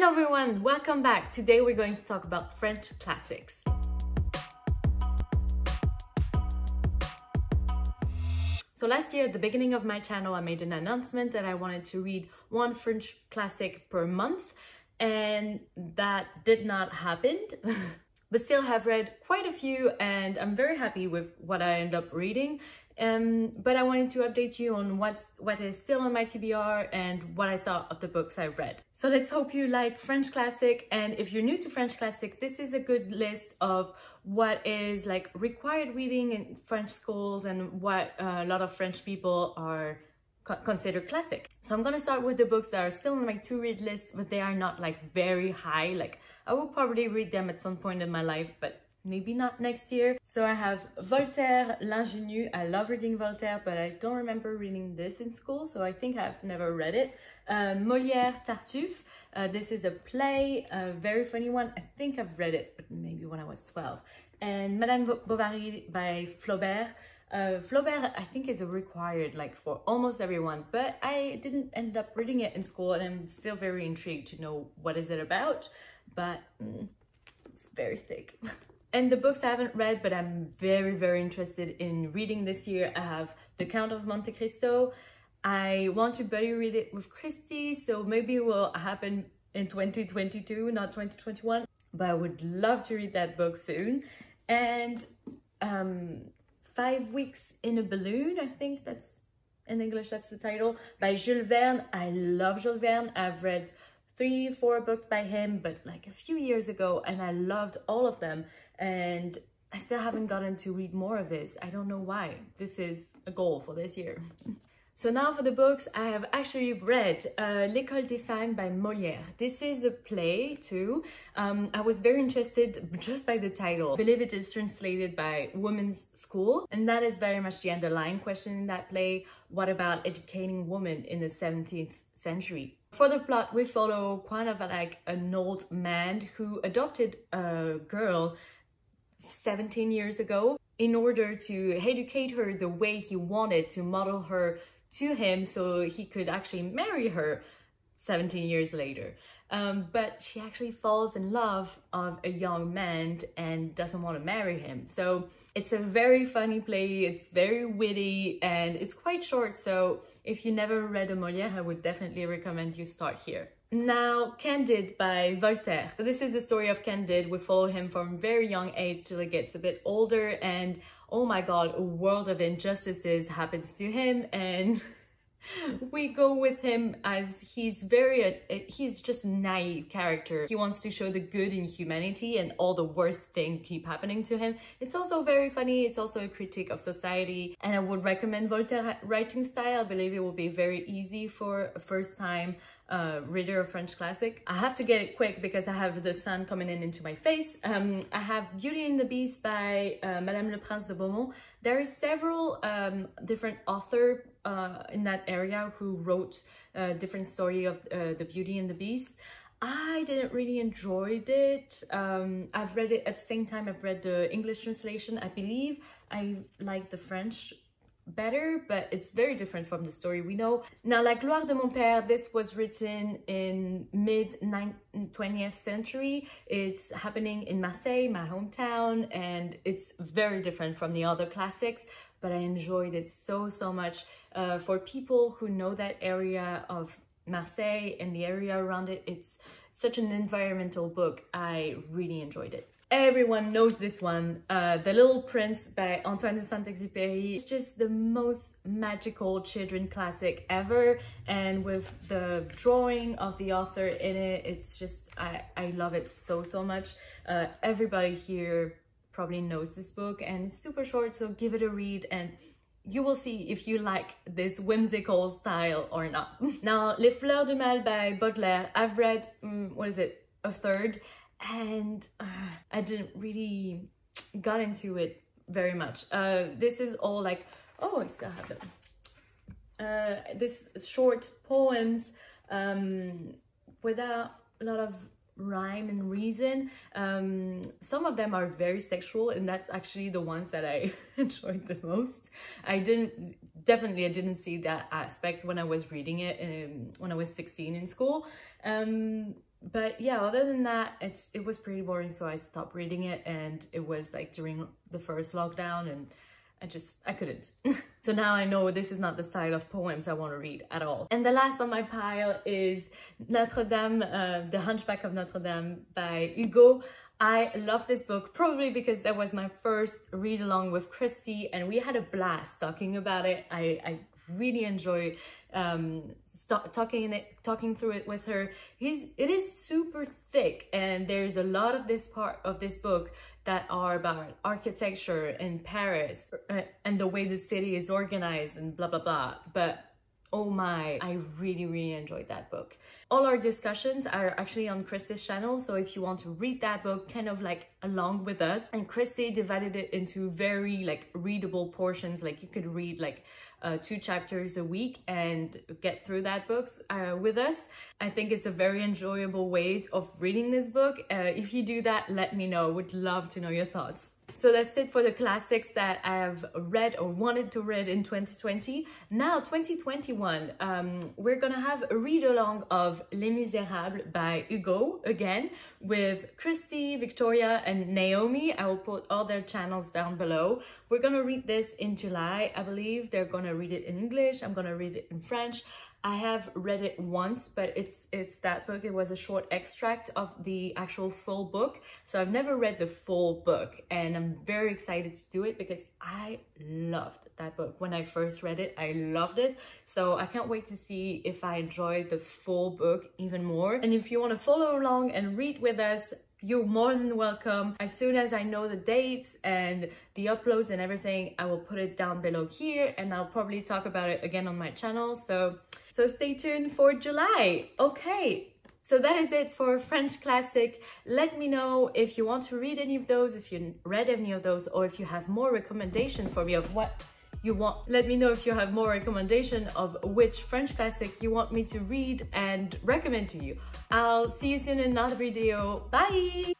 Hello everyone, welcome back. Today we're going to talk about French classics. So last year at the beginning of my channel, I made an announcement that I wanted to read one French classic per month, and that did not happen. But still have read quite a few and I'm very happy with what I end up reading. But I wanted to update you on what is still on my TBR and what I thought of the books I read. So let's hope you like French classic, and if you're new to French classic, this is a good list of what is like required reading in French schools and what a lot of French people are considered classic. So I'm gonna start with the books that are still on my to-read list, but they are not like very high. Like I will probably read them at some point in my life, but maybe not next year. So I have Voltaire, L'Ingénu. I love reading Voltaire, but I don't remember reading this in school, so I think I've never read it. Molière, Tartuffe. This is a play, a very funny one. I think I've read it, but maybe when I was 12. And Madame Bovary by Fleurs. Flaubert, I think, is a required like for almost everyone, but I didn't end up reading it in school, and I'm still very intrigued to know what is it about, but it's very thick. And the books I haven't read, but I'm very interested in reading this year, I have The Count of Monte Cristo. I want to buddy read it with Christy, so maybe it will happen in 2022, not 2021, but I would love to read that book soon. And 5 Weeks in a Balloon, I think that's in English, that's the title, by Jules Verne. I love Jules Verne. I've read 3-4 books by him, but like a few years ago, and I loved all of them, and I still haven't gotten to read more of his. I don't know why. This is a goal for this year. So now for the books I have actually read. L'École des Femmes by Molière. This is a play too. I was very interested just by the title. I believe it is translated by Women's School, and that is very much the underlying question in that play. What about educating women in the 17th century? For the plot, we follow kind of like an old man who adopted a girl 17 years ago in order to educate her the way he wanted, to model her to him so he could actually marry her 17 years later. But she actually falls in love of a young man and doesn't want to marry him. So it's a very funny play, it's very witty, and it's quite short, so if you never read a Molière, I would definitely recommend you start here. Now, Candide by Voltaire. So this is the story of Candide. We follow him from a very young age till he gets a bit older, and oh my god, a world of injustices happens to him, and we go with him as he's just a naive character. He wants to show the good in humanity, and all the worst things keep happening to him. It's also very funny. It's also a critique of society, and I would recommend Voltaire's writing style. I believe it will be very easy for a first-time reader of French classic. I have to get it quick because I have the sun coming into my face. I have Beauty and the Beast by Madame Leprince de Beaumont. There are several different authors in that area who wrote different story of the Beauty and the Beast. I didn't really enjoy it. I've read it at the same time I've read the English translation. I believe I like the French better, but it's very different from the story we know. Now, La Gloire de mon père, this was written in mid-20th century. It's happening in Marseille, my hometown, and it's very different from the other classics, but I enjoyed it so much. For people who know that area of Marseille and the area around it, it's such an environmental book. I really enjoyed it. Everyone knows this one, The Little Prince by Antoine de Saint-Exupéry. It's just the most magical children classic ever, and with the drawing of the author in it, it's just, I love it so much. Everybody here probably knows this book, and it's super short, so give it a read and you will see if you like this whimsical style or not. Now, Les Fleurs du Mal by Baudelaire. I've read, what is it, a third, and I didn't really got into it very much. This is all like, oh, I still have them. This short poems without a lot of rhyme and reason. Some of them are very sexual, and that's actually the ones that I enjoyed the most. I didn't see that aspect when I was reading it when I was 16 in school. But yeah, other than that, it was pretty boring, so I stopped reading it, and it was like during the first lockdown, and I couldn't. So now I know this is not the style of poems I want to read at all. And the last on my pile is Notre-Dame, The Hunchback of Notre-Dame by Hugo. I love this book, probably because that was my first read along with Christy, and we had a blast talking about it. I really enjoy talking through it with her. It is super thick, and there's a lot of this part of this book that are about architecture in Paris and the way the city is organized and blah blah blah. But oh my, I really enjoyed that book. All our discussions are actually on Christy's channel, so if you want to read that book kind of like along with us, and Christy divided it into very like readable portions, like you could read like 2 chapters a week and get through that book with us. I think it's a very enjoyable way of reading this book. If you do that, let me know. Would love to know your thoughts. So that's it for the classics that I have read or wanted to read in 2020. Now 2021, we're gonna have a read along of Les Misérables by Hugo again with Christy, Victoria and Naomi. I will put all their channels down below. We're gonna read this in July, I believe. They're gonna read it in English, I'm gonna read it in French. I have read it once, but it's that book. It was a short extract of the actual full book. So I've never read the full book, and I'm very excited to do it because I loved that book. When I first read it, I loved it. So I can't wait to see if I enjoy the full book even more. And if you want to follow along and read with us, you're more than welcome. As soon as I know the dates and the uploads and everything, I will put it down below here, and I'll probably talk about it again on my channel. So stay tuned for July. Okay, so that is it for French classic. Let me know if you want to read any of those, if you read any of those, or if you have more recommendations for me of what you want. Let me know if you have more recommendation of which French classic you want me to read and recommend to you. I'll see you soon in another video. Bye!